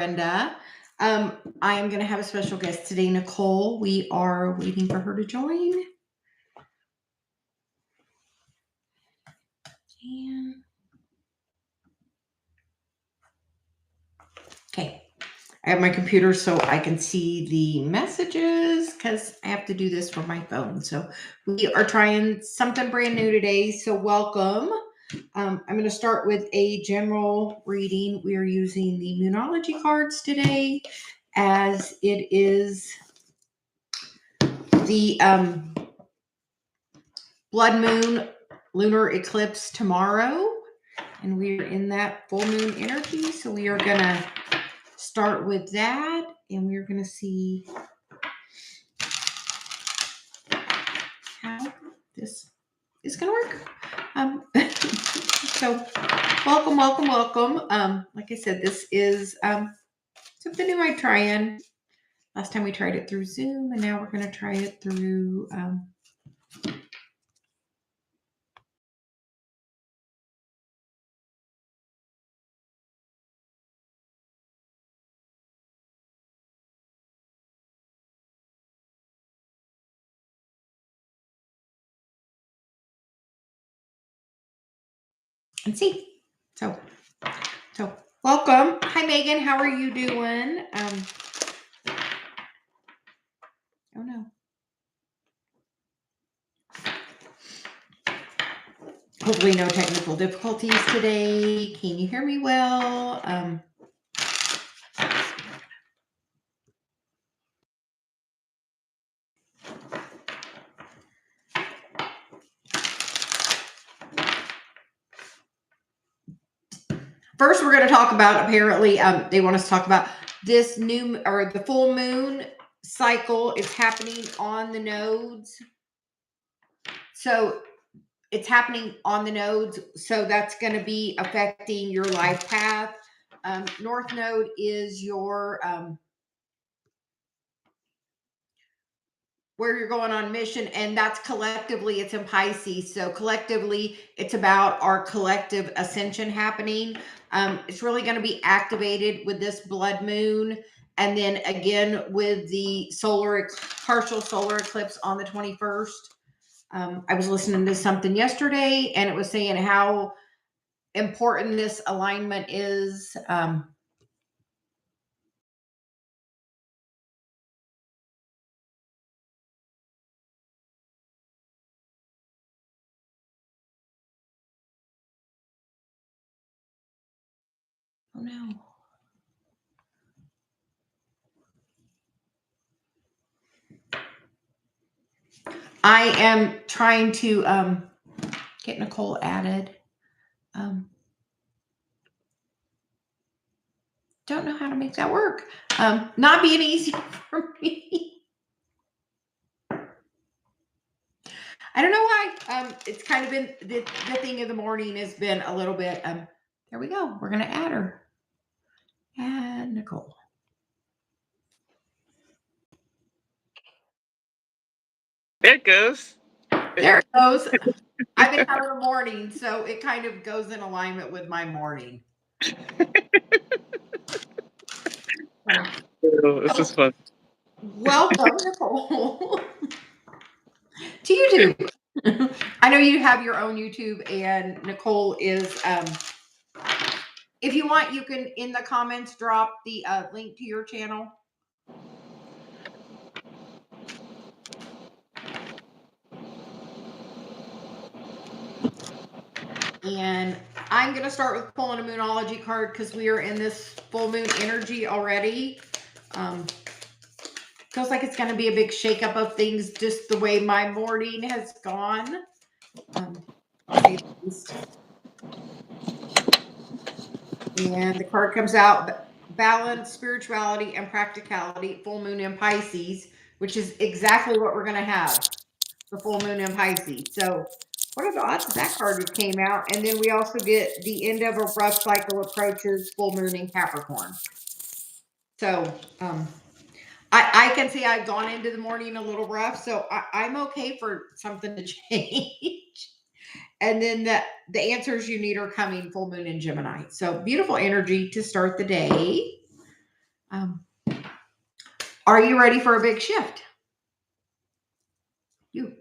Brenda. I am going to have a special guest today, Nicole. We are waiting for her to join. Okay. I have my computer so I can see the messages because I have to do this from my phone. So we are trying something brand new today. So welcome. I'm going to start with a general reading. We are using the Moonology cards today as it is the blood moon lunar eclipse tomorrow. And we're in that full moon energy. So we are going to start with that. And we're going to see how this is going to work. So welcome. Like I said, this is something new I'm trying. Last time we tried it through Zoom, and now we're going to try it through and see. So welcome. Hi, Megan. How are you doing? Oh no. Hopefully no technical difficulties today. Can you hear me well? First, we're going to talk about, apparently, they want us to talk about this new, or the full moon cycle is happening on the nodes. So it's happening on the nodes. So that's going to be affecting your life path. North node is your, where you're going on mission, and that's collectively, it's in Pisces. So collectively, it's about our collective ascension happening. It's really going to be activated with this blood moon. And then again, with the partial solar eclipse on the 21st. I was listening to something yesterday, and it was saying how important this alignment is. Oh no. I am trying to get Nicole added. Don't know how to make that work. Not being easy for me. I don't know why. It's kind of been the thing of the morning has been a little bit. There we go. We're gonna add her. Add Nicole. There it goes. There it goes. I've been having a morning, so it kind of goes in alignment with my morning. This is fun. Welcome, Nicole, to YouTube. I know you have your own YouTube, and Nicole is. If you want, you can in the comments drop the link to your channel. And I'm going to start with pulling a Moonology card because we are in this full moon energy already. Feels like it's going to be a big shakeup of things, just the way my morning has gone. And the card comes out, balance, spirituality, and practicality, full moon in Pisces, which is exactly what we're going to have, the full moon in Pisces. So what are the odds that card came out? And then we also get the end of a rough cycle approaches, full moon in Capricorn. So I can say I've gone into the morning a little rough, so I'm okay for something to change. And then the answers you need are coming, full moon in Gemini. So beautiful energy to start the day. Are you ready for a big shift? You.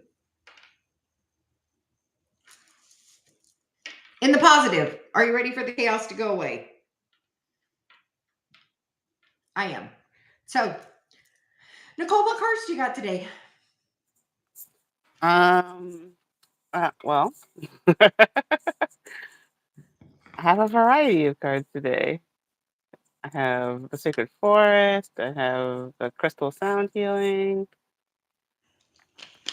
In the positive, are you ready for the chaos to go away? I am. So, Nicole, what cards do you got today? Well, I have a variety of cards today. I have the Sacred Forest. I have the Crystal Sound Healing.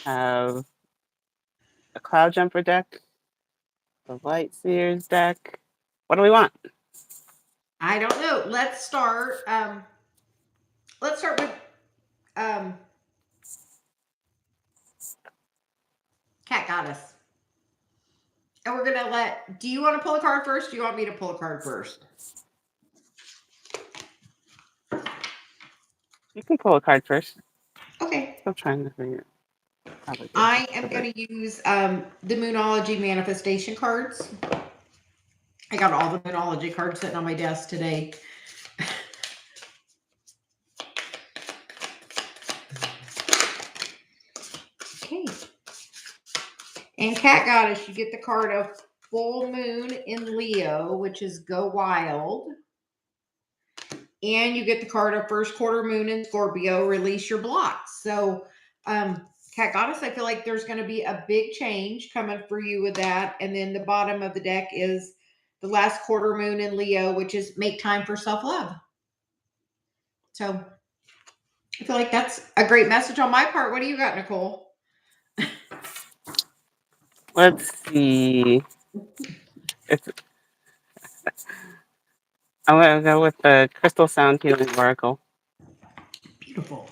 I have a Cloud Jumper deck. The Light Seers deck. What do we want? I don't know. Let's start. Let's start with Cat Goddess. And we're gonna let. Do you want to pull a card first? Do you want me to pull a card first? You can pull a card first. Okay. Still trying to figure. I am going to use the Moonology manifestation cards. I got all the Moonology cards sitting on my desk today. Okay. And Cat Goddess, you get the card of Full Moon in Leo, which is Go Wild. And you get the card of First Quarter Moon in Scorpio, Release Your Blocks. So, Cat Goddess, I feel like there's going to be a big change coming for you with that. And then the bottom of the deck is the last quarter moon in Leo, which is make time for self-love. So I feel like that's a great message on my part. What do you got, Nicole? Let's see. I'm going to go with the Crystal Sound Healing Oracle. Beautiful.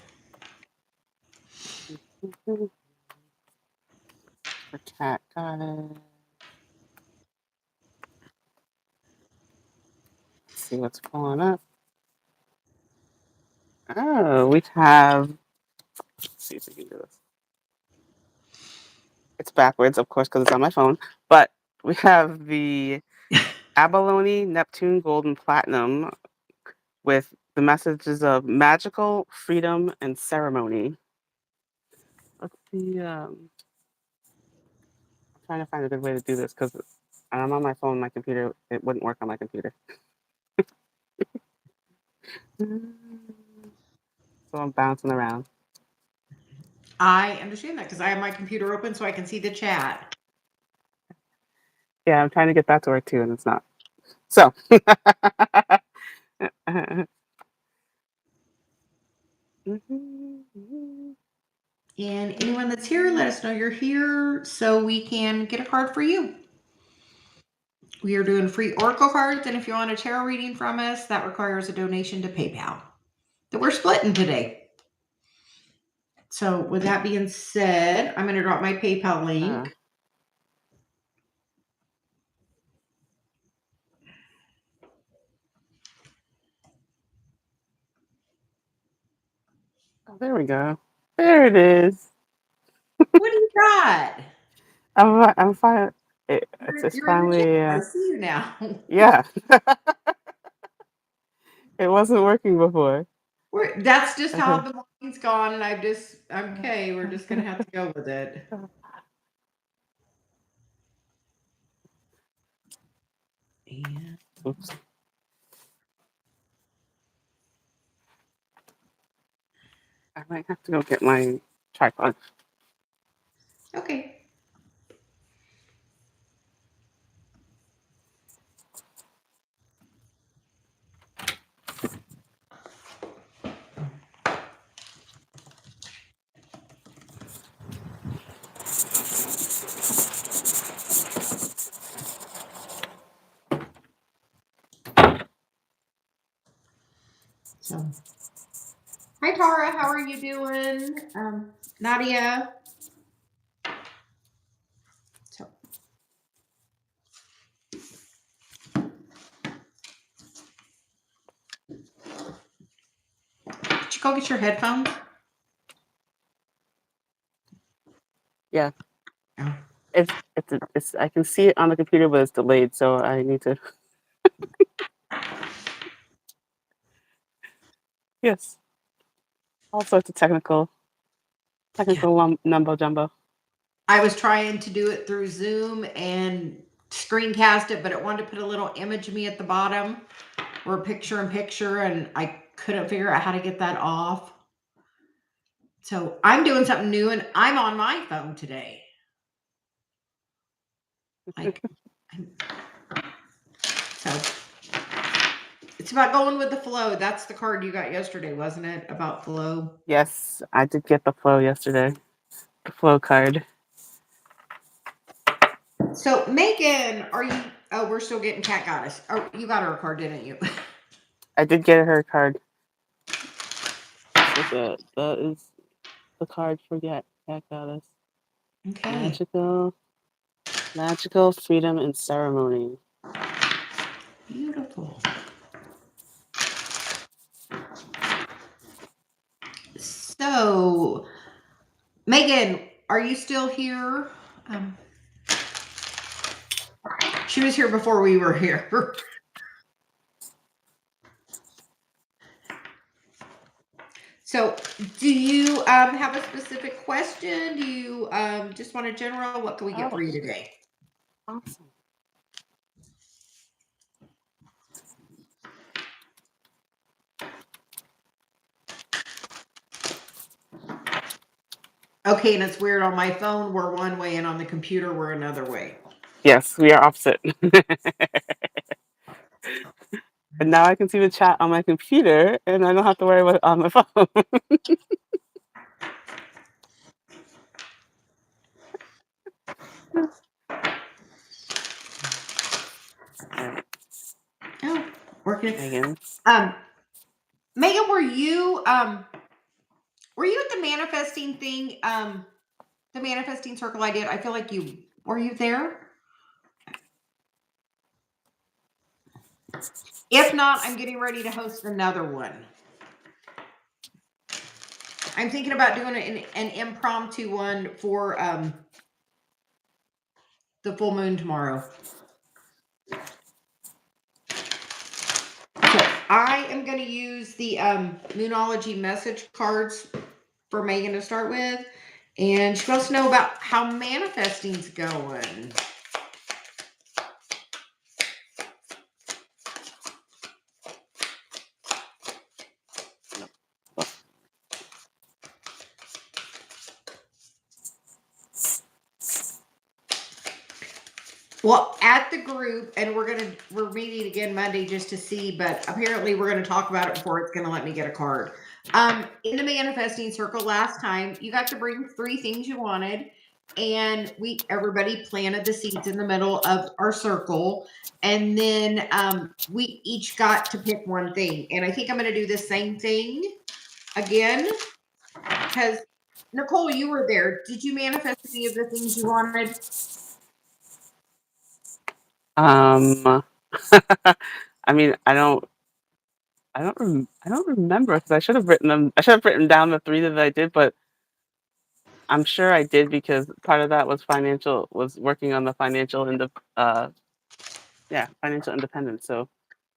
For Cat Goddess. Let's see what's pulling up. Oh, we have. Let's see if we can do this. It's backwards, of course, because it's on my phone. But we have the Abalone Neptune Golden Platinum with the messages of magical, freedom, and ceremony. Let's see. I'm trying to find a good way to do this because I'm on my phone, my computer. It wouldn't work on my computer. So I'm bouncing around. I understand that because I have my computer open so I can see the chat. Yeah, I'm trying to get that to work too, and it's not. So. And anyone that's here, let us know you're here so we can get a card for you. We are doing free Oracle cards, and if you want a tarot reading from us, that requires a donation to PayPal. That we're splitting today. So with that being said, I'm going to drop my PayPal link. Oh, there we go. There it is. What do you got? I'm fine. It's You're in the finally. chat. I see you now. Yeah. It wasn't working before. That's just how the morning's gone, and I'm okay. We're just going to have to go with it. And Oops. I might have to go get my tripod. Okay. So, hi Tara, how are you doing? Nadia. So, did you go get your headphones? Yeah. Oh. It's I can see it on the computer, but it's delayed, so I need to. Yes. All sorts of technical mumbo jumbo. I was trying to do it through Zoom and screencast it, but it wanted to put a little image of me at the bottom or picture in picture, and I couldn't figure out how to get that off. So I'm doing something new, and I'm on my phone today. Like, so it's about going with the flow. That's the card you got yesterday, wasn't it? About flow. Yes, I did get the flow yesterday. The flow card. So Megan, are you? Oh, we're still getting Cat Goddess. Oh, you got her a card, didn't you? I did get her card. So that is the card for Cat Goddess. Okay. Magical freedom and ceremony. Beautiful. So, Megan, are you still here? She was here before we were here. So, do you have a specific question? Do you just want a general? What can we get for you today? Awesome. Okay, and it's weird on my phone, we're one way, and on the computer, we're another way. Yes, we are opposite. And now I can see the chat on my computer, and I don't have to worry about it on my phone. Oh, working. Megan. Megan, were you at the manifesting thing? The manifesting circle I did. I feel like were you there? If not, I'm getting ready to host another one. I'm thinking about doing an impromptu one for the full moon tomorrow. So I am going to use the Moonology message cards for Megan to start with. And she wants to know about how manifesting's going. Well, at the group, and we're meeting again Monday just to see, but apparently we're gonna talk about it before it's gonna let me get a card. In the manifesting circle last time, you got to bring 3 things you wanted, and everybody planted the seeds in the middle of our circle, and then we each got to pick one thing. And I think I'm gonna do the same thing again, because Nicole, you were there. Did you manifest any of the things you wanted? I mean, I don't remember because I should have written them. I should have written down the 3 that I did, but I'm sure I did because part of that was working on the financial financial independence. So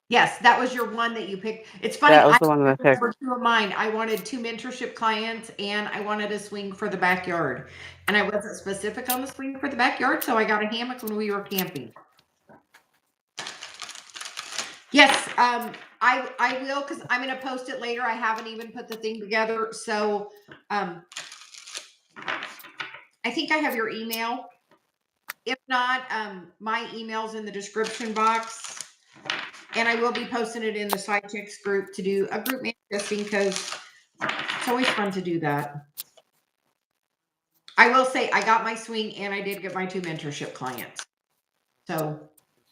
Yes, that was your one that you picked. It's funny, that was I the one that I picked. remember 2 of mine. I wanted 2 mentorship clients, and I wanted a swing for the backyard. And I wasn't specific on the swing for the backyard, so I got a hammock when we were camping. Yes, I will, because I'm going to post it later. I haven't even put the thing together. So I think I have your email. If not, my email's in the description box. And I will be posting it in the Side Chicks group to do a group manifesting, because it's always fun to do that. I will say I got my swing and I did get my 2 mentorship clients. So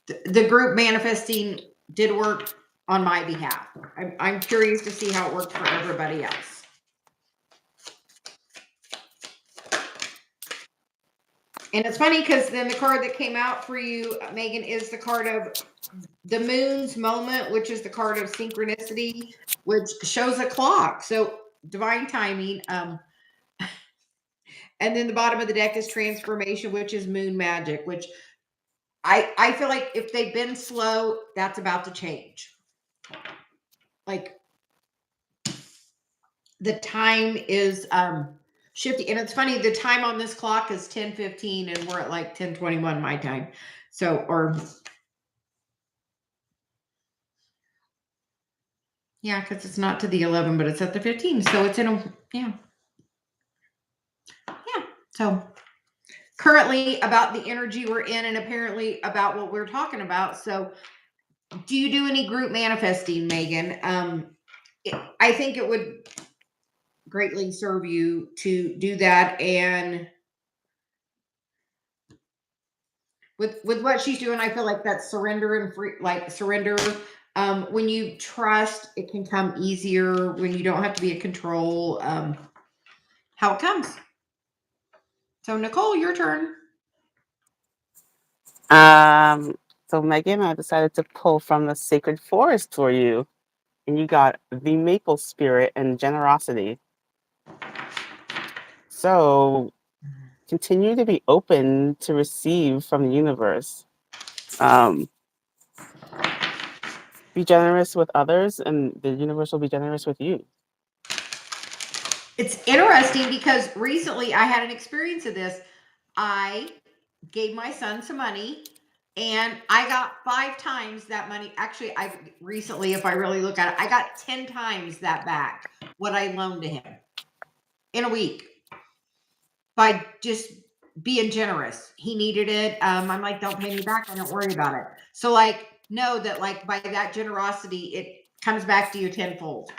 the group manifesting did work on my behalf. I'm curious to see how it worked for everybody else. And it's funny because then the card that came out for you, Megan, is the card of the moon's moment, which is the card of synchronicity, which shows a clock. So divine timing. And then the bottom of the deck is transformation, which is moon magic, which I feel like if they've been slow, that's about to change. Like the time is shifting, and it's funny, the time on this clock is 10:15 and we're at like 10:21 my time. So, or yeah, because it's not to the 11, but it's at the 15. So it's in a, yeah. Yeah. So currently about the energy we're in and apparently about what we're talking about. So do you do any group manifesting, Megan? I think it would greatly serve you to do that. And with what she's doing, I feel like that surrender and free, like surrender. When you trust, it can come easier when you don't have to be in control. How it comes. So Nicole, your turn. So Megan, I decided to pull from the sacred forest for you, and you got the maple spirit and generosity. So continue to be open to receive from the universe. Be generous with others, and the universe will be generous with you. It's interesting because recently I had an experience of this. I gave my son some money and I got 5 times that money. Actually, I recently, if I really look at it, I got 10 times that back, what I loaned to him in a week by just being generous. He needed it. I'm like, don't pay me back. I don't worry about it. So like, know that like by that generosity, it comes back to you tenfold.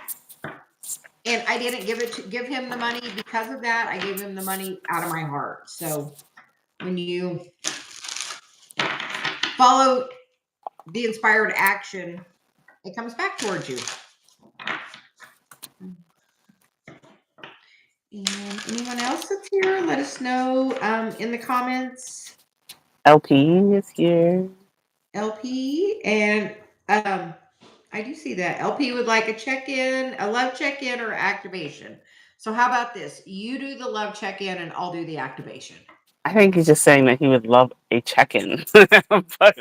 And I didn't give him the money because of that. I gave him the money out of my heart. So when you follow the inspired action, it comes back towards you. And anyone else that's here, let us know in the comments. LP is here. LP and I do see that LP would like a check-in, a love check-in, or activation. So how about this? You do the love check-in, and I'll do the activation. I think he's just saying that he would love a check-in. But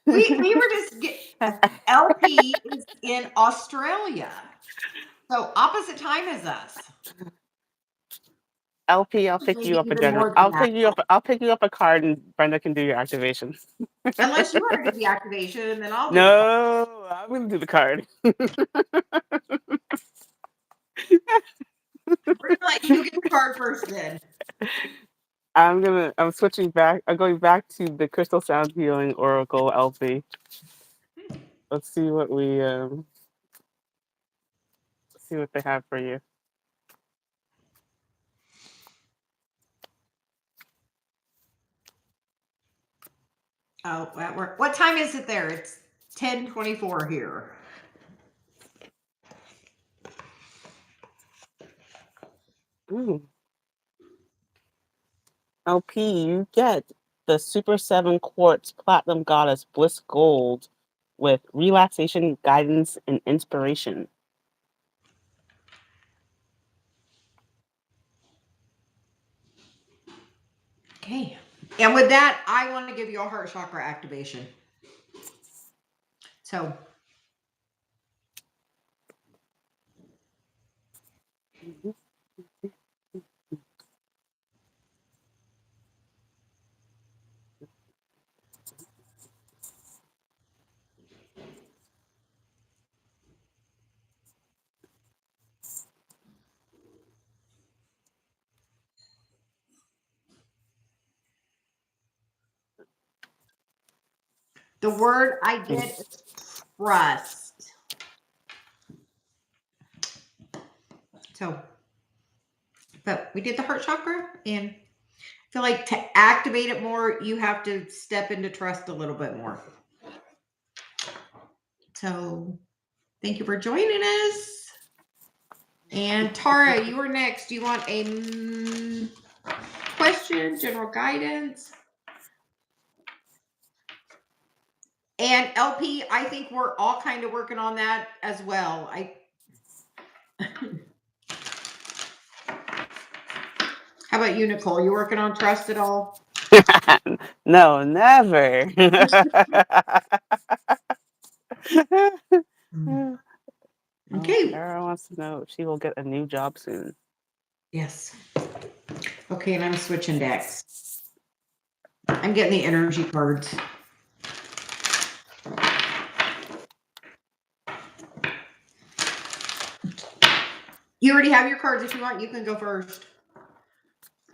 We were just LP is in Australia, so opposite time as us. LP, I'll pick you Maybe up a even general. more than that. I'll pick you up a card, and Brenda can do your activation. Unless you want to do the activation, and then I'll do the card. No, I'm gonna do the card. We're like, you get the card first, then. I'm switching back. I'm going back to the Crystal Sound Healing Oracle LP. Let's see what see what they have for you. Oh, at work. What time is it there? It's 10:24 here. Ooh. LP, you get the Super 7 Quartz Platinum Goddess Bliss Gold with relaxation, guidance, and inspiration. Okay. And with that, I want to give you a heart chakra activation. So the word I get is trust. So, but we did the heart chakra, and I feel like to activate it more, you have to step into trust a little bit more. So, thank you for joining us. And Tara, you are next. Do you want a question, general guidance? And LP, I think we're all kind of working on that as well. How about you, Nicole? You working on trust at all? No, never. Tara wants to know if she will get a new job soon. Yes. Okay, and I'm switching decks. I'm getting the energy cards. You already have your cards. If you want, you can go first.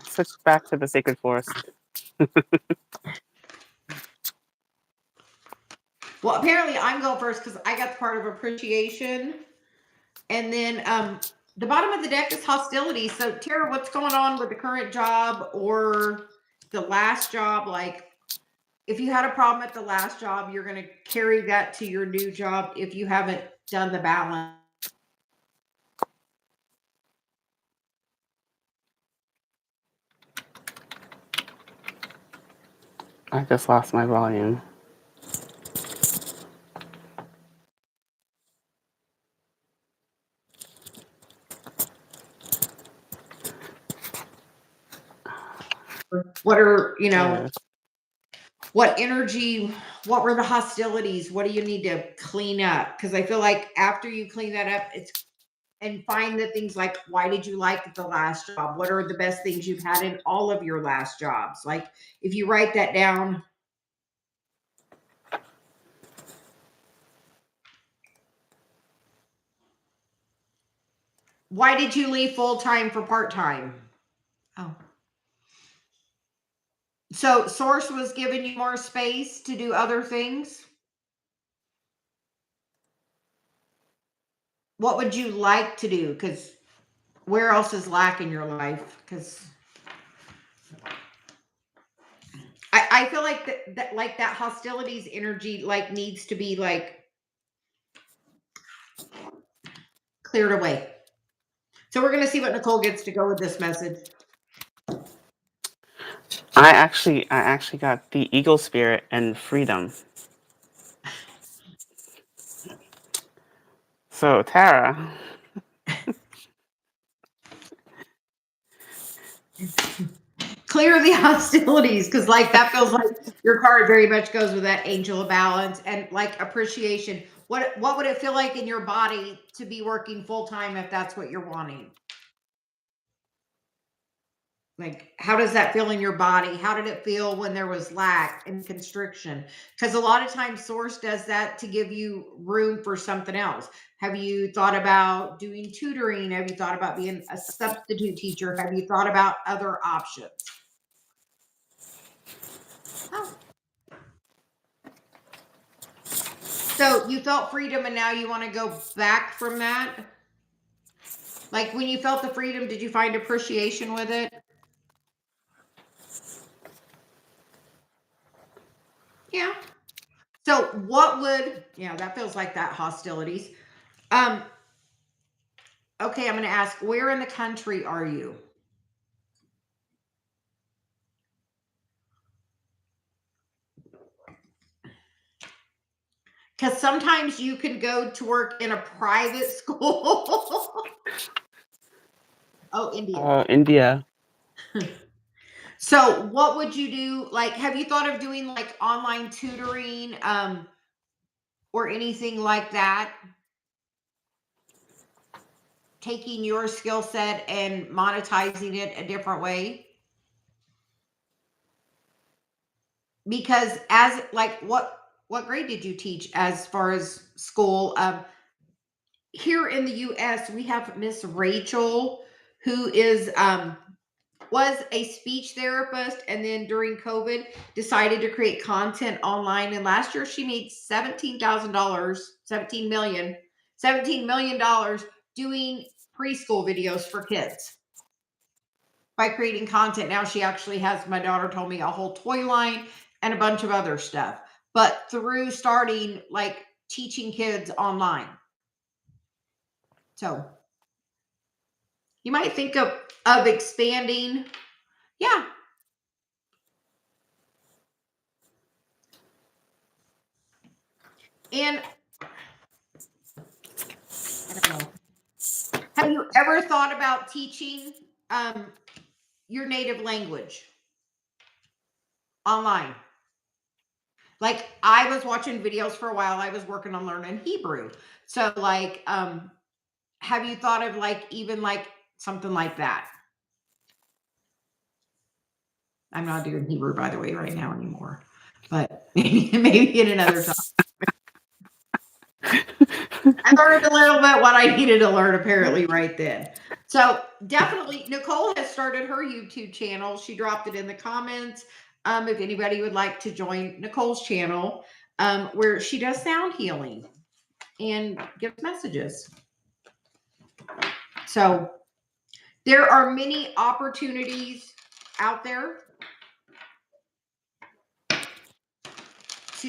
Switch back to the Sacred Forest. Well, apparently I'm going first because I got the part of appreciation. And then the bottom of the deck is hostility. So, Tara, what's going on with the current job or the last job? Like, if you had a problem at the last job, you're going to carry that to your new job if you haven't done the balance. I just lost my volume. What are, Yes. what energy, what were the hostilities? What do you need to clean up? Because I feel like after you clean that up, and find the things like, why did you like the last job? What are the best things you've had in all of your last jobs? Like, if you write that down. Why did you leave full-time for part-time? Oh. So Source was giving you more space to do other things? What would you like to do? Because where else is lack in your life? Because I feel like that hostilities energy like needs to be like cleared away. So we're gonna see what Nicole gets to go with this message. I actually got the Eagle Spirit and Freedom. So, Tara. Clear the hostilities, because like that feels like your card very much goes with that Angel of Balance and like appreciation. What would it feel like in your body to be working full-time if that's what you're wanting? Like, how does that feel in your body? How did it feel when there was lack and constriction? Because a lot of times Source does that to give you room for something else. Have you thought about doing tutoring? Have you thought about being a substitute teacher? Have you thought about other options? Oh. So you felt freedom and now you want to go back from that? Like when you felt the freedom, did you find appreciation with it? Yeah. So what would, yeah, that feels like that hostilities. Okay, I'm going to ask, where in the country are you? Because sometimes you can go to work in a private school. Oh, India. India. So what would you do? Like, have you thought of doing like online tutoring or anything like that? Taking your skill set and monetizing it a different way? Because as like what grade did you teach as far as school? Here in the US, we have Miss Rachel, who is was a speech therapist, and then during COVID decided to create content online. And last year she made $17,000, 17 million dollars doing preschool videos for kids by creating content. Now she actually has, my daughter told me, a whole toy line and a bunch of other stuff, but through starting like teaching kids online. So you might think of expanding. Yeah. And I don't know. Have you ever thought about teaching your native language online? Like I was watching videos for a while. I was working on learning Hebrew. So like have you thought of like even like something like that? I'm not doing Hebrew, by the way, right now anymore, but maybe in another time. I learned a little bit what I needed to learn apparently right then. So definitely, Nicole has started her YouTube channel. She dropped it in the comments. If anybody would like to join Nicole's channel, where she does sound healing and gives messages. So there are many opportunities out there.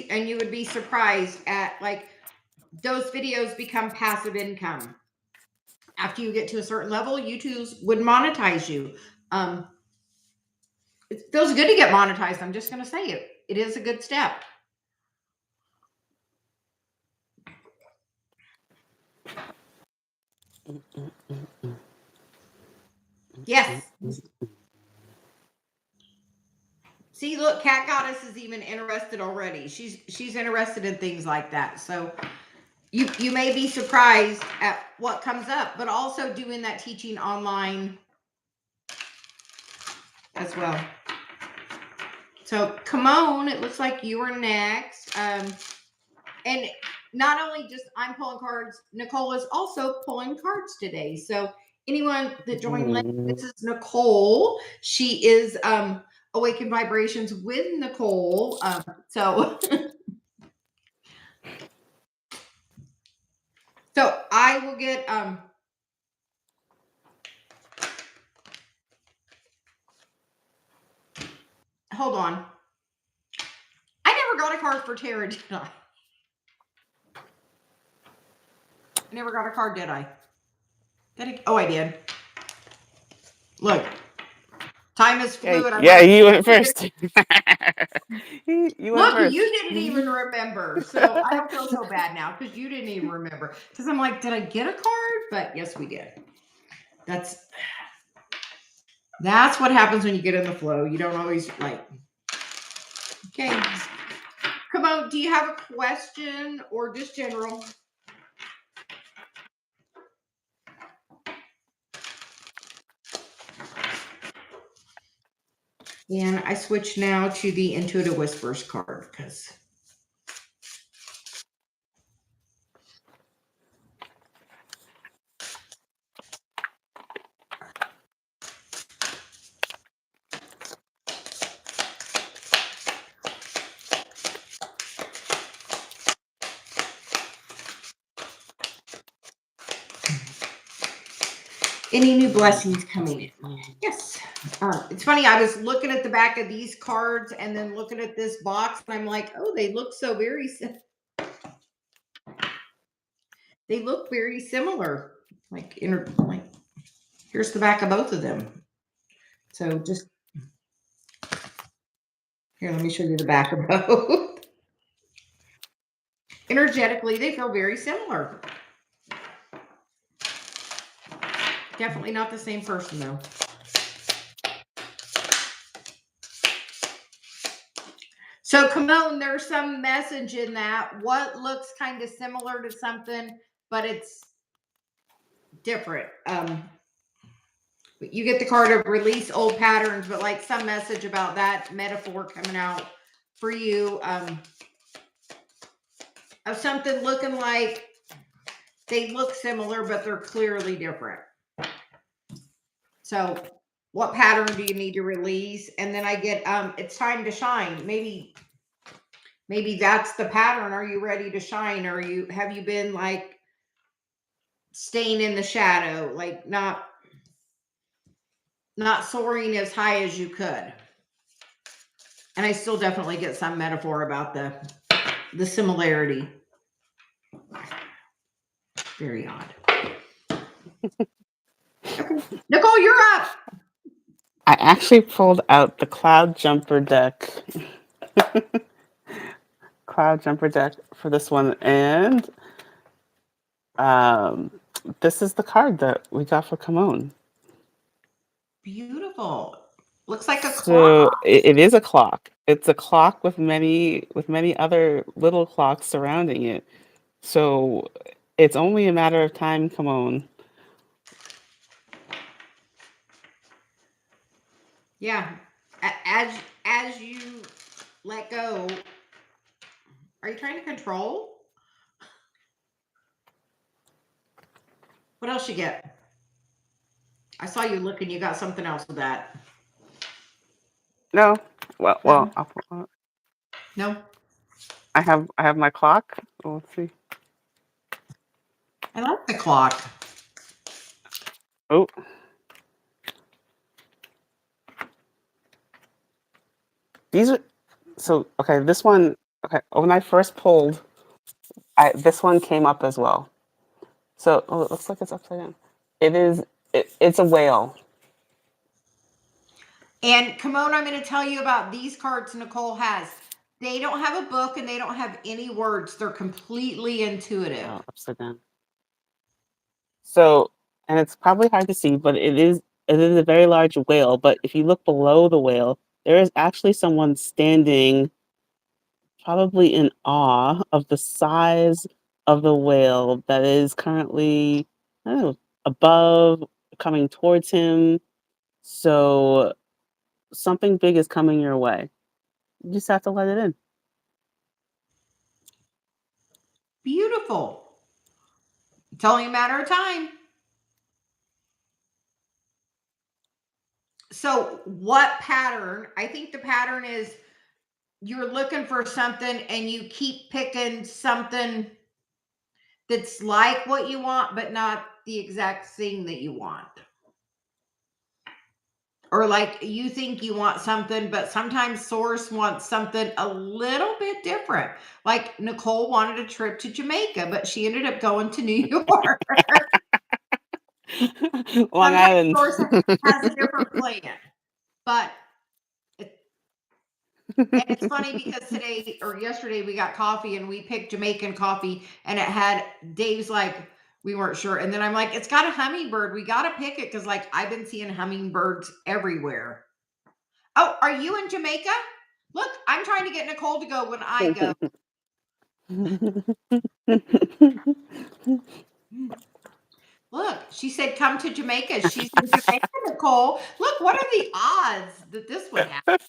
And you would be surprised at like those videos become passive income. After you get to a certain level, YouTube would monetize you. It feels good to get monetized. I'm just going to say it. It is a good step. Yes. See, look, Cat Goddess is even interested already. She's interested in things like that. So you may be surprised at what comes up, but also doing that teaching online as well. So Kimon, it looks like you are next. And not only just I'm pulling cards, Nicole is also pulling cards today. So anyone that joined late, this is Nicole. She is Awakened Vibrations with Nicole. So so I will get hold on. I never got a card for tarot, did I? I never got a card, did I? Oh, I did. Look, time is fluid. Yeah, you went first. you went Look, first. you didn't even remember. So I don't feel so bad now because you didn't even remember. Because I'm like, did I get a card? But yes, we did. That's what happens when you get in the flow. You don't always like. Okay. Come on. Do you have a question or just general? And I switch now to the Intuitive Whispers card because. Any new blessings coming in? Yes. It's funny. I was looking at the back of these cards and then looking at this box, and I'm like, oh, they look so very. They look very similar. Like here's the back of both of them. So just here, let me show you the back of both. Energetically, they feel very similar. Definitely not the same person, though. So, Kimon, there's some message in that. What looks kind of similar to something, but it's different. You get the card of release old patterns, but like some message about that metaphor coming out for you of something looking like they look similar, but they're clearly different. So what pattern do you need to release? And then I get, it's time to shine. Maybe that's the pattern. Are you ready to shine? Or have you been like staying in the shadow, like not soaring as high as you could? And I still definitely get some metaphor about the similarity. Very odd. Okay. Nicole, you're up. I actually pulled out the Cloud Jumper deck. Cloud Jumper deck for this one. And this is the card that we got for Kimon. Beautiful. Looks like a clock. So it is a clock. It's a clock with many other little clocks surrounding it. So it's only a matter of time, Kimon, Yeah. As you let go, are you trying to control? What else you get? I saw you looking. You got something else with that. No. Well, No. No. I have my clock. Oh, let's see. I like the clock. Oh, these are so okay. This one, okay. When I first pulled, this one came up as well. So oh, it looks like it's upside down. It is. It's a whale. And Kimona, I'm going to tell you about these cards Nicole has. They don't have a book and they don't have any words. They're completely intuitive. Oh, upside down. So, and it's probably hard to see, but it is a very large whale. But if you look below the whale, there is actually someone standing, probably in awe of the size of the whale that is currently, I don't know, above, coming towards him. So something big is coming your way. You just have to let it in. Beautiful. It's only a matter of time. So, what pattern? I think the pattern is you're looking for something and you keep picking something that's like what you want, but not the exact thing that you want. Or like you think you want something, but sometimes source wants something a little bit different. Like Nicole wanted a trip to Jamaica, but she ended up going to New York. Long Sometimes Island. source has a different plan. But and it's funny because today or yesterday we got coffee and we picked Jamaican coffee and it had Dave's like we weren't sure. And then I'm like, it's got a hummingbird. We got to pick it because like I've been seeing hummingbirds everywhere. Oh, are you in Jamaica? Look, I'm trying to get Nicole to go when I go. Look, she said come to Jamaica. She's in Jamaica, Nicole. Look, what are the odds that this would happen?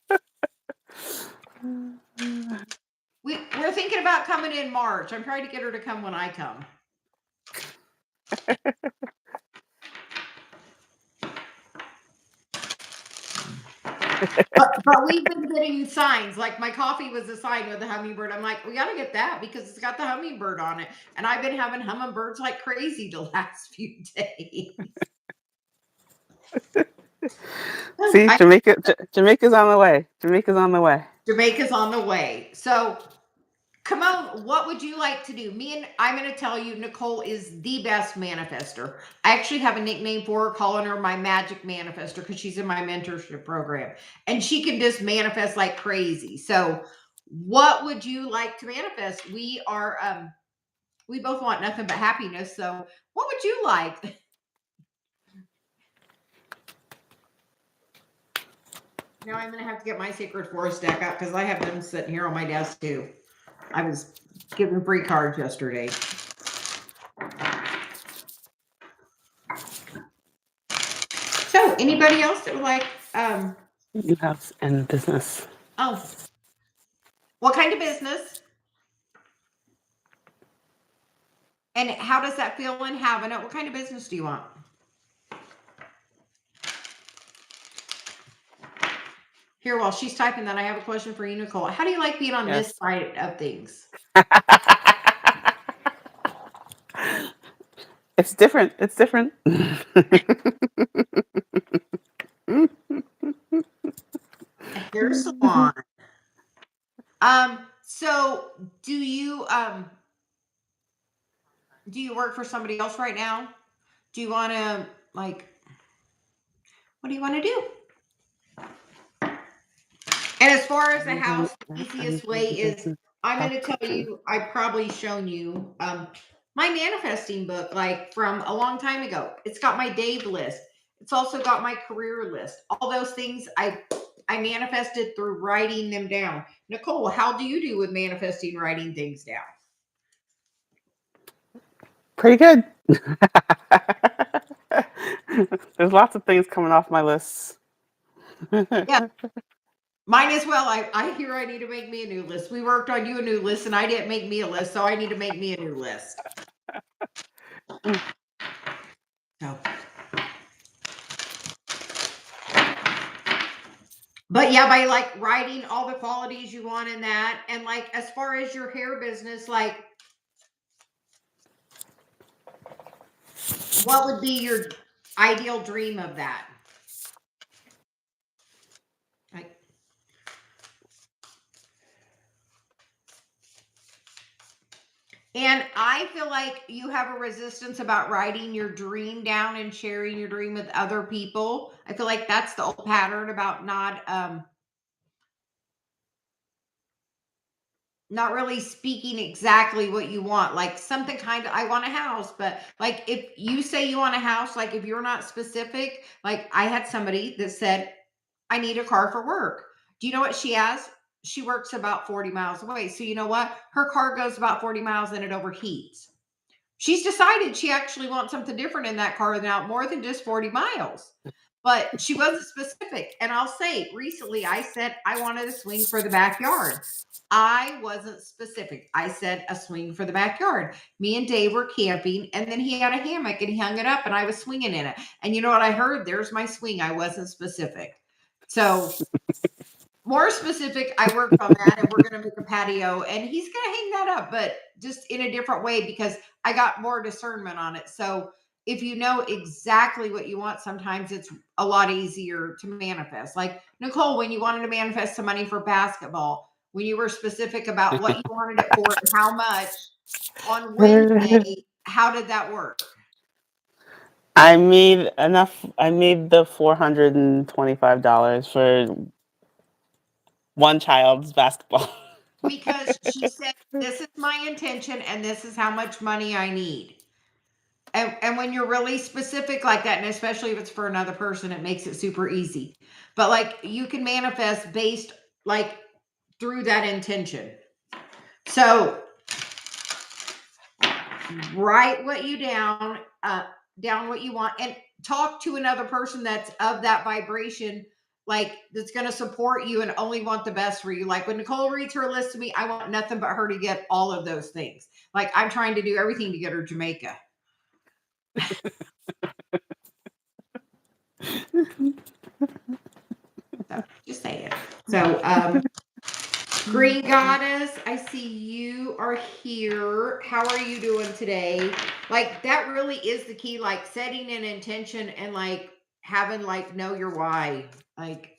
We're thinking about coming in March. I'm trying to get her to come when I come. But we've been getting signs. Like my coffee was a sign with the hummingbird. I'm like, we got to get that because it's got the hummingbird on it. And I've been having hummingbirds like crazy the last few days. See, Jamaica's on the way. Jamaica's on the way. Jamaica's on the way. So come on, what would you like to do? I'm going to tell you, Nicole is the best manifester. I actually have a nickname for her, calling her my magic manifester because she's in my mentorship program and she can just manifest like crazy. So what would you like to manifest? We both want nothing but happiness. So what would you like? Now I'm going to have to get my Sacred Forest deck out because I have them sitting here on my desk too. I was given free cards yesterday. So anybody else that would like, New house and business. oh, what kind of business? And how does that feel in having it? What kind of business do you want? Here, while she's typing that, I have a question for you, Nicole. How do you like being on this Yes. side of things? It's different. It's different. A hair salon. So do you work for somebody else right now? Do you want to like what do you want to do? And as far as the house, the easiest way is I'm going to tell you, I've probably shown you my manifesting book, like from a long time ago. It's got my Dave list. It's also got my career list. All those things I manifested through writing them down. Nicole, how do you do with manifesting, writing things down? Pretty good. There's lots of things coming off my list. Yeah. Mine as well. I hear I need to make me a new list. We worked on you a new list, and I didn't make me a list, so I need to make me a new list. So. But yeah, by like writing all the qualities you want in that, and like as far as your hair business, like what would be your ideal dream of that? Like, and I feel like you have a resistance about writing your dream down and sharing your dream with other people. I feel like that's the old pattern about not really speaking exactly what you want. Like something kind of, I want a house, but like if you say you want a house, like if you're not specific, like I had somebody that said, I need a car for work. Do you know what she has? She works about 40 miles away. So you know what? Her car goes about 40 miles and it overheats. She's decided she actually wants something different in that car now, more than just 40 miles. But she wasn't specific. And I'll say, recently I said I wanted a swing for the backyard. I wasn't specific. I said a swing for the backyard. Me and Dave were camping, and then he had a hammock and he hung it up, and I was swinging in it. And you know what I heard? There's my swing. I wasn't specific. So more specific, I worked on that, and we're going to make a patio, and he's going to hang that up, but just in a different way because I got more discernment on it. So if you know exactly what you want, sometimes it's a lot easier to manifest. Like Nicole, when you wanted to manifest some money for basketball, when you were specific about what you wanted it for and how much on Wednesday, how did that work? I made enough. I made the $425 for one child's basketball. Because she said, this is my intention and this is how much money I need. And when you're really specific like that, and especially if it's for another person, it makes it super easy. But like you can manifest based like through that intention. So write what you down what you want, and talk to another person that's of that vibration, like that's going to support you and only want the best for you. Like when Nicole reads her list to me, I want nothing but her to get all of those things. Like I'm trying to do everything to get her Jamaica. So just say it. So Green Goddess, I see you are here. How are you doing today? Like that really is the key, like setting an intention and like having like know your why. Like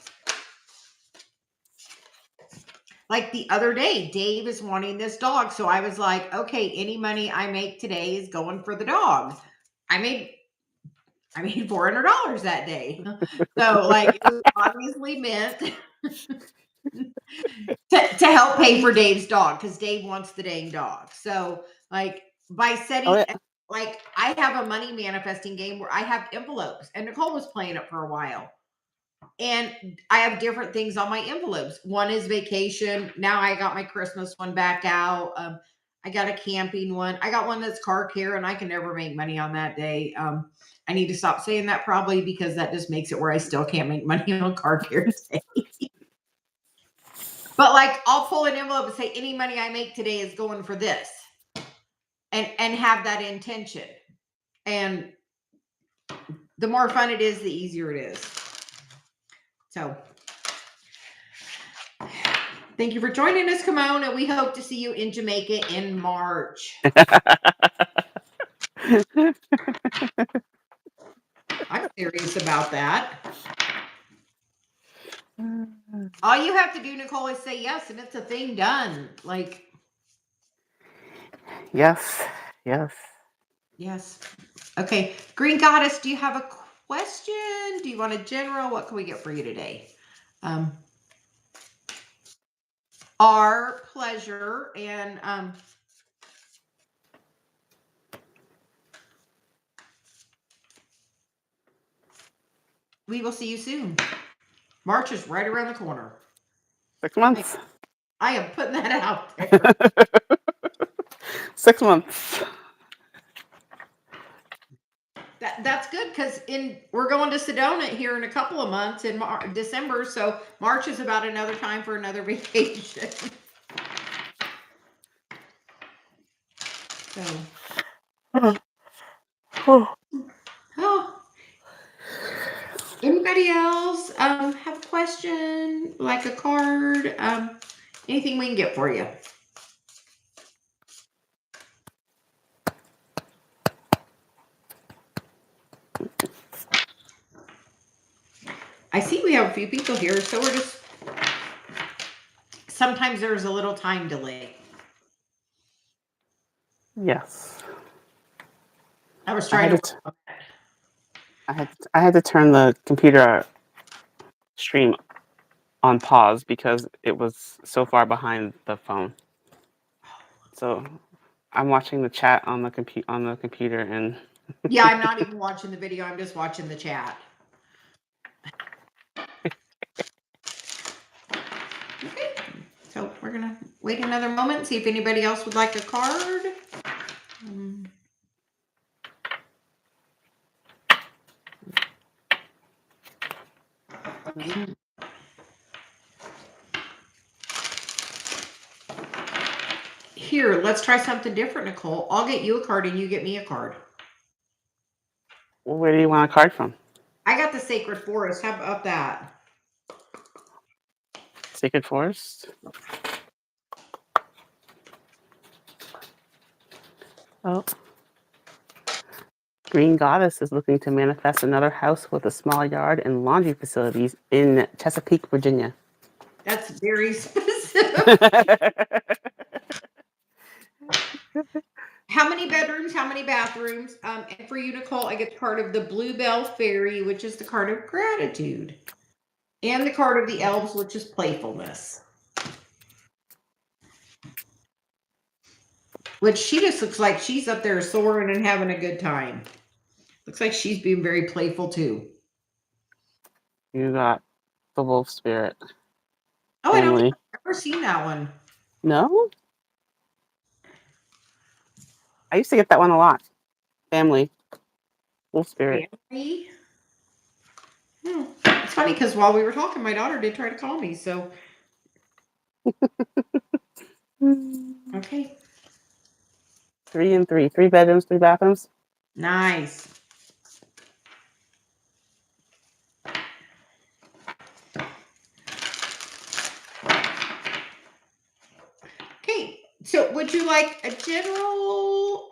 the other day, Dave is wanting this dog. So I was like, okay, any money I make today is going for the dog. I made $400 that day. So like it was obviously meant to help pay for Dave's dog because Dave wants the dang dog. So like by Oh setting yeah. like I have a money manifesting game where I have envelopes, and Nicole was playing it for a while. And I have different things on my envelopes. One is vacation. Now I got my Christmas one back out. I got a camping one. I got one that's car care, and I can never make money on that day. I need to stop saying that probably because that just makes it where I still can't make money on car care today. But like I'll pull an envelope and say any money I make today is going for this. And have that intention. And the more fun it is, the easier it is. So thank you for joining us, Kimon, and we hope to see you in Jamaica in March. I'm serious about that. All you have to do, Nicole, is say yes, and it's a thing done. Like, Yes. Yes. yes. Okay. Green Goddess, do you have a question? Do you want a general? What can we get for you today? Our pleasure. And we will see you soon. March is right around the corner. 6 months. I am putting that out there. 6 months. That's good because we're going to Sedona here in a couple of months in December, so March is about another time for another vacation. So, oh, anybody else have a question, like a card, anything we can get for you? I see we have a few people here, so we're just, sometimes there's a little time delay. Yes. I was trying to. I had to turn the computer stream on pause because it was so far behind the phone. So I'm watching the chat on the computer and Yeah, I'm not even watching the video. I'm just watching the chat. Okay, so we're gonna wait another moment, see if anybody else would like a card. Here, let's try something different, Nicole. I'll get you a card and you get me a card. Well, where do you want a card from? I got the Sacred Forest. How about that? Sacred Forest? Oh. Green Goddess is looking to manifest another house with a small yard and laundry facilities in Chesapeake, Virginia. That's very specific. How many bedrooms? How many bathrooms? And for you, Nicole, I get part of the Bluebell Fairy, which is the card of gratitude, and the card of the Elves, which is playfulness. Which she just looks like she's up there soaring and having a good time. Looks like she's being very playful too. You got the wolf spirit. Oh, Family. I don't think I've ever seen that one. No? I used to get that one a lot. Family. Wolf spirit. Family? It's funny because while we were talking, my daughter did try to call me. So, okay. 3 and 3. 3 bedrooms, 3 bathrooms. Nice. Okay. So, would you like a general?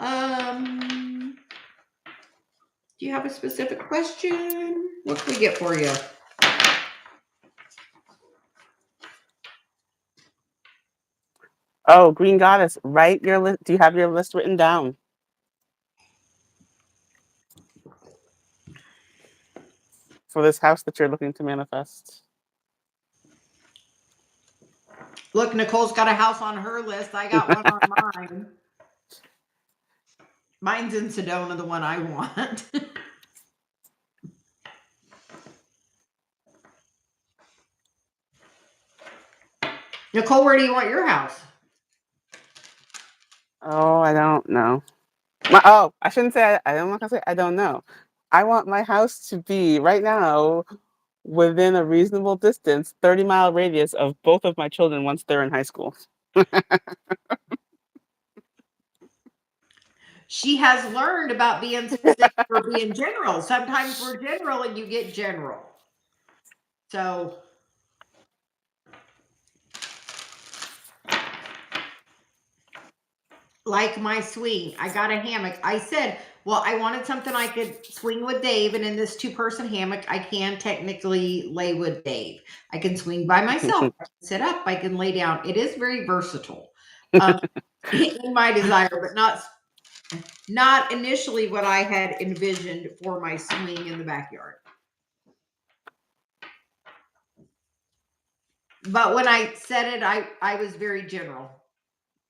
Do you have a specific question? What can we get for you? Oh, Green Goddess, write your list. Do you have your list written down? For this house that you're looking to manifest? Look, Nicole's got a house on her list. I got one on mine. Mine's in Sedona, the one I want. Nicole, where do you want your house? Oh, I don't know. I shouldn't say I'm not gonna say I don't know. I want my house to be right now within a reasonable distance, 30-mile radius of both of my children once they're in high school. She has learned about being specific or being general. Sometimes we're general and you get general. So, like my swing, I got a hammock. I said, well, I wanted something I could swing with Dave. And in this 2-person hammock, I can technically lay with Dave. I can swing by myself. I can sit up. I can lay down. It is very versatile in my desire, but not initially what I had envisioned for my swing in the backyard. But when I said it, I was very general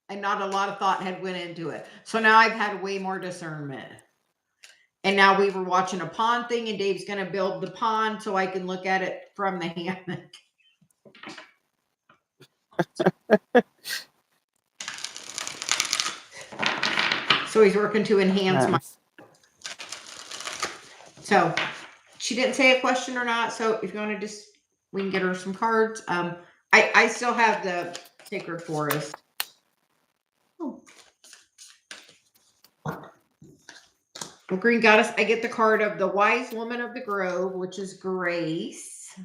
and not a lot of thought had went into it. So now I've had way more discernment. And now we were watching a pond thing and Dave's going to build the pond so I can look at it from the hammock. So he's working to enhance my. So she didn't say a question or not. So if you want to just, we can get her some cards. I still have the Sacred Forest. Oh. Well, Green Goddess, I get the card of the Wise Woman of the Grove, which is Grace.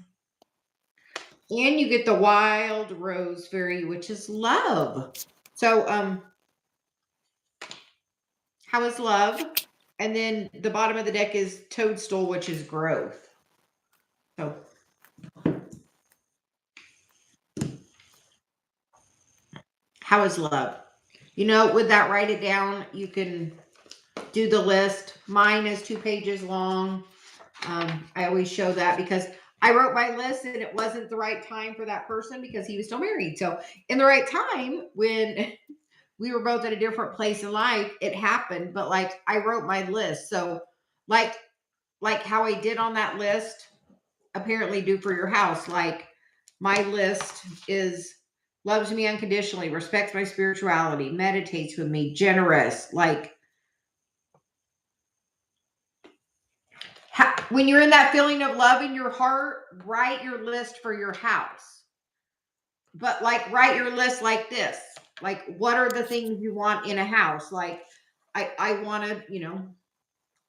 And you get the Wild Rose Fairy, which is Love. So, how is love? And then the bottom of the deck is Toadstool, which is growth. So, how is love? You know, with that, write it down. You can do the list. Mine is 2 pages long. I always show that because I wrote my list and it wasn't the right time for that person because he was still married. So, in the right time, when we were both at a different place in life, it happened. But like, I wrote my list. So, like how I did on that list, apparently do for your house. Like, my list is loves me unconditionally, respects my spirituality, meditates with me, generous. Like, when you're in that feeling of love in your heart, write your list for your house. But like, write your list like this. Like, what are the things you want in a house? Like, I want to,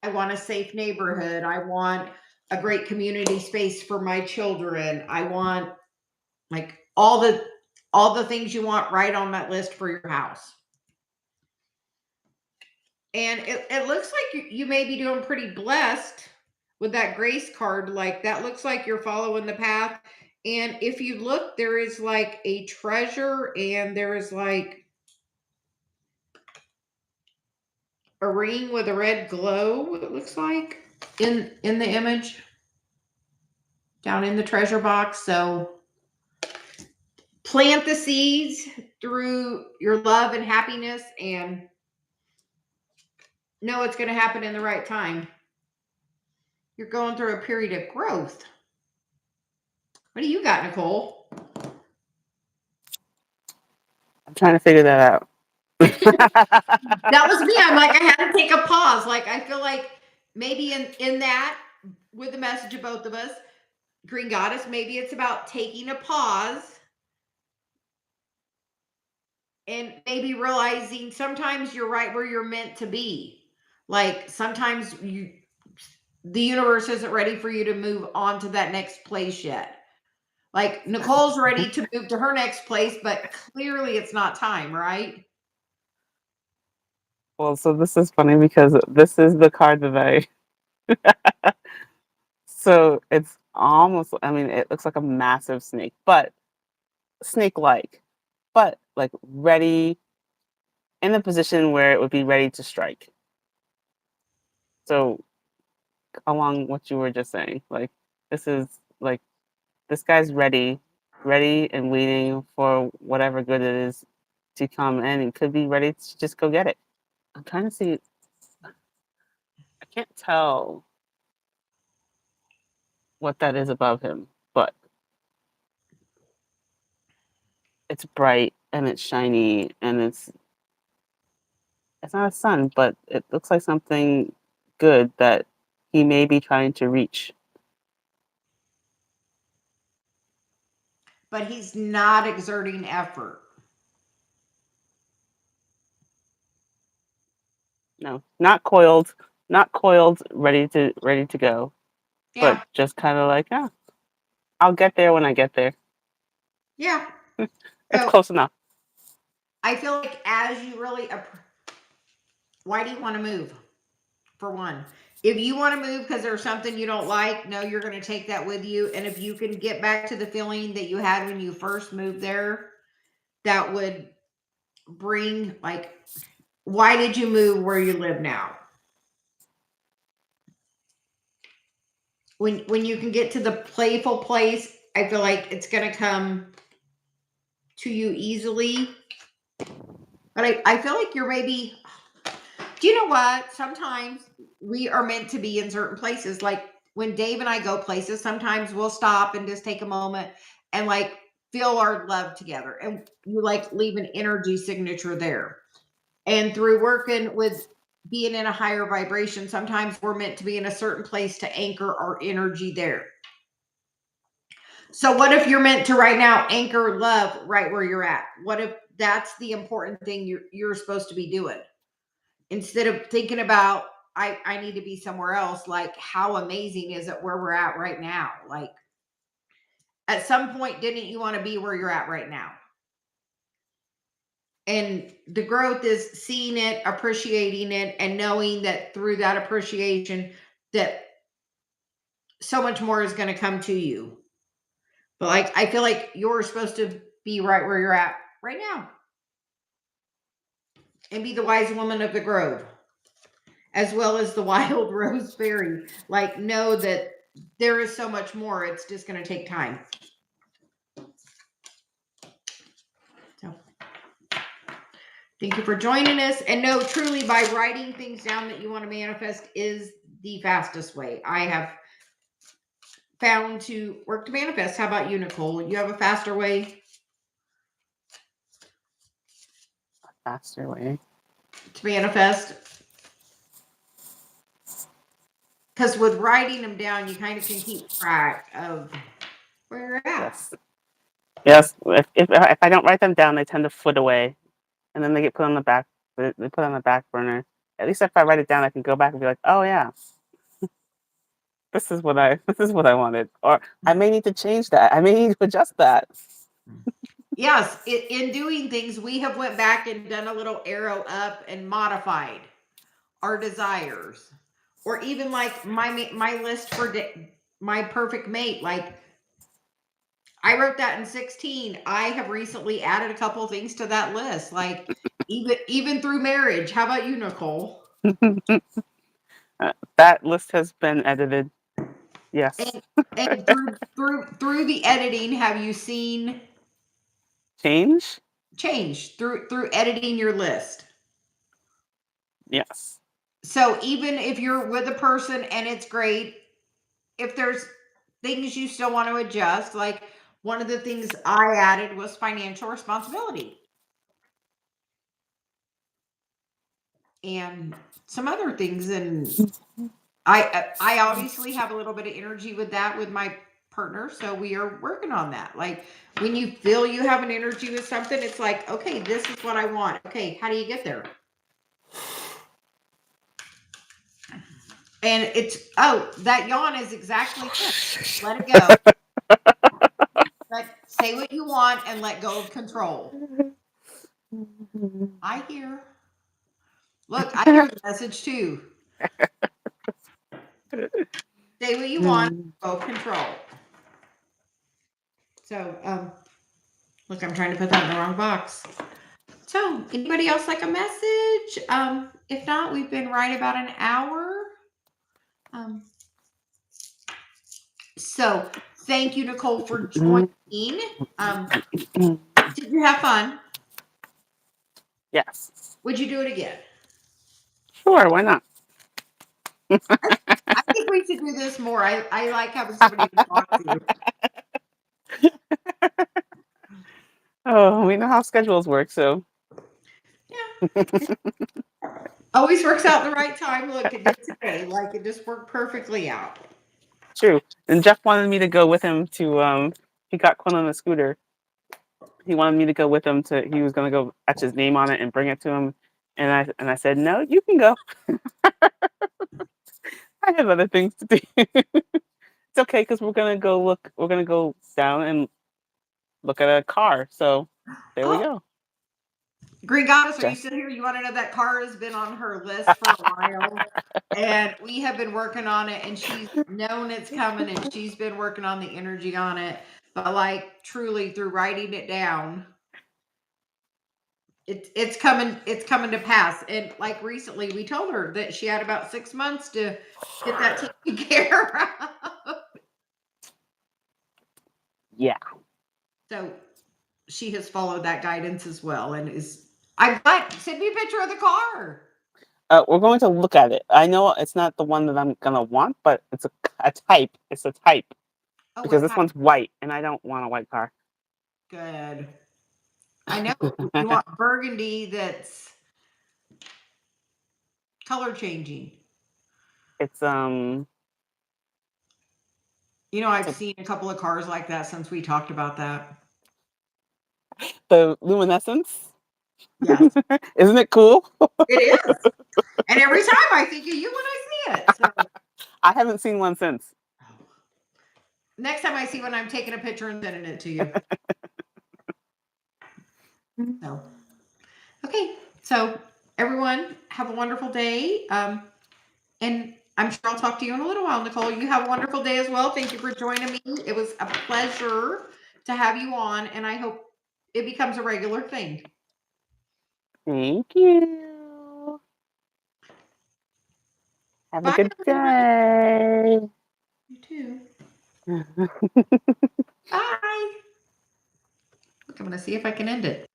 I want a safe neighborhood. I want a great community space for my children. I want, like, all the things you want right on that list for your house. And it looks like you may be doing pretty blessed with that grace card. Like, that looks like you're following the path. And if you look, there is like a treasure and there is like a ring with a red glow, it looks like, in the image down in the treasure box. So plant the seeds through your love and happiness and know it's going to happen in the right time. You're going through a period of growth. What do you got, Nicole? I'm trying to figure that out. That was me. I'm like, I had to take a pause. Like, I feel like maybe in that, with the message of both of us, Green Goddess, maybe it's about taking a pause and maybe realizing sometimes you're right where you're meant to be. Like, sometimes the universe isn't ready for you to move on to that next place yet. Like, Nicole's ready to move to her next place, but clearly it's not time, right? Well, so this is funny because this is the card that so it's almost, I mean, it looks like a massive snake, but snake-like, but like ready, in a position where it would be ready to strike. So along what you were just saying, like, this is like, this guy's ready and waiting for whatever good it is to come in and could be ready to just go get it. I'm trying to see, I can't tell what that is above him, but it's bright and it's shiny and it's not a sun, but it looks like something good that he may be trying to reach. But he's not exerting effort. No, not coiled, ready to go, but Yeah. just kind of like, yeah, I'll get there when I get there. Yeah. It's So close enough. I feel like as you really, why do you want to move? For one, if you want to move because there's something you don't like, no, you're going to take that with you. And if you can get back to the feeling that you had when you first moved there, that would bring, like, why did you move where you live now? When you can get to the playful place, I feel like it's going to come to you easily. But I feel like you're maybe, do you know what? Sometimes we are meant to be in certain places. Like, when Dave and I go places, sometimes we'll stop and just take a moment and like feel our love together. And you like leave an energy signature there. And through working with being in a higher vibration, sometimes we're meant to be in a certain place to anchor our energy there. So what if you're meant to right now anchor love right where you're at? What if that's the important thing you're supposed to be doing? Instead of thinking about I need to be somewhere else, like how amazing is it where we're at right now? Like at some point, didn't you want to be where you're at right now? And the growth is seeing it, appreciating it, and knowing that through that appreciation that so much more is going to come to you. But like I feel like you're supposed to be right where you're at right now and be the wise woman of the grove, as well as the wild roseberry. Like know that there is so much more. It's just going to take time. So thank you for joining us. And know truly by writing things down that you want to manifest is the fastest way. I have found to work to manifest. How about you, Nicole? You have a faster way? Faster way to manifest? Because with writing them down, you kind of can keep track of where you're at. Yes. If I don't write them down, they tend to flit away, and then they get put on the back. They put on the back burner. At least if I write it down, I can go back and be like, oh yeah, this is what I wanted, or I may need to change that. I may need to adjust that. Yes, in doing things, we have went back and done a little arrow up and modified our desires, or even like my list for my perfect mate. Like I wrote that in 16. I have recently added a couple things to that list, like even through marriage. How about you, Nicole? That list has been edited. Yes. And through the editing, have you seen Change? change through editing your list? Yes. So even if you're with a person and it's great, if there's things you still want to adjust, like one of the things I added was financial responsibility. And some other things, and I obviously have a little bit of energy with that with my partner, so we are working on that. Like when you feel you have an energy with something, it's like, okay, this is what I want. Okay, how do you get there? And it's that yawn is exactly it. Let it go. Say what you want and let go of control. I hear. Look, I hear the message too. Say what you want, go control. So, look, I'm trying to put that in the wrong box. So, anybody else like a message? If not, we've been right about an hour. So, thank you, Nicole, for joining. Did you have fun? Yes. Would you do it again? Sure, why not? I think we should do this more. I like having somebody to talk to. Oh, we know how schedules work, so. Yeah. Always works out the right time. Look, it did today. Like it just worked perfectly out. True. And Jeff wanted me to go with him to he got Quinn on a scooter. He wanted me to go with him he was gonna go etch his name on it and bring it to him. And I said, no, you can go. I have other things to do. It's okay because we're gonna go down and look at a car. So there we go. Green Goddess, are you Jeff. still here? You want to know that car has been on her list for a while. And we have been working on it, and she's known it's coming, and she's been working on the energy on it. But like truly through writing it down, it's coming to pass. And like recently we told her that she had about 6 months to get that taken care of. Yeah. So she has followed that guidance as well, and I'm glad. Send me a picture of the car. We're going to look at it. I know it's not the one that I'm gonna want, but it's a type. It's a type Oh, because this one's white, and I don't want a white car. Good. I know you want burgundy that's color changing. It's You know, I've seen a couple of cars like that since we talked about that. the luminescence. Yes, Isn't it cool? it is. And every time I think of you when I see it. So I haven't seen one since. next time I see one, I'm taking a picture and sending it to you. So, okay. So everyone have a wonderful day. And I'm sure I'll talk to you in a little while, Nicole. You have a wonderful day as well. Thank you for joining me. It was a pleasure to have you on, and I hope it becomes a regular thing. Thank you. Have Bye, a good everyone. day. You too. Bye. Look, I'm going to see if I can end it.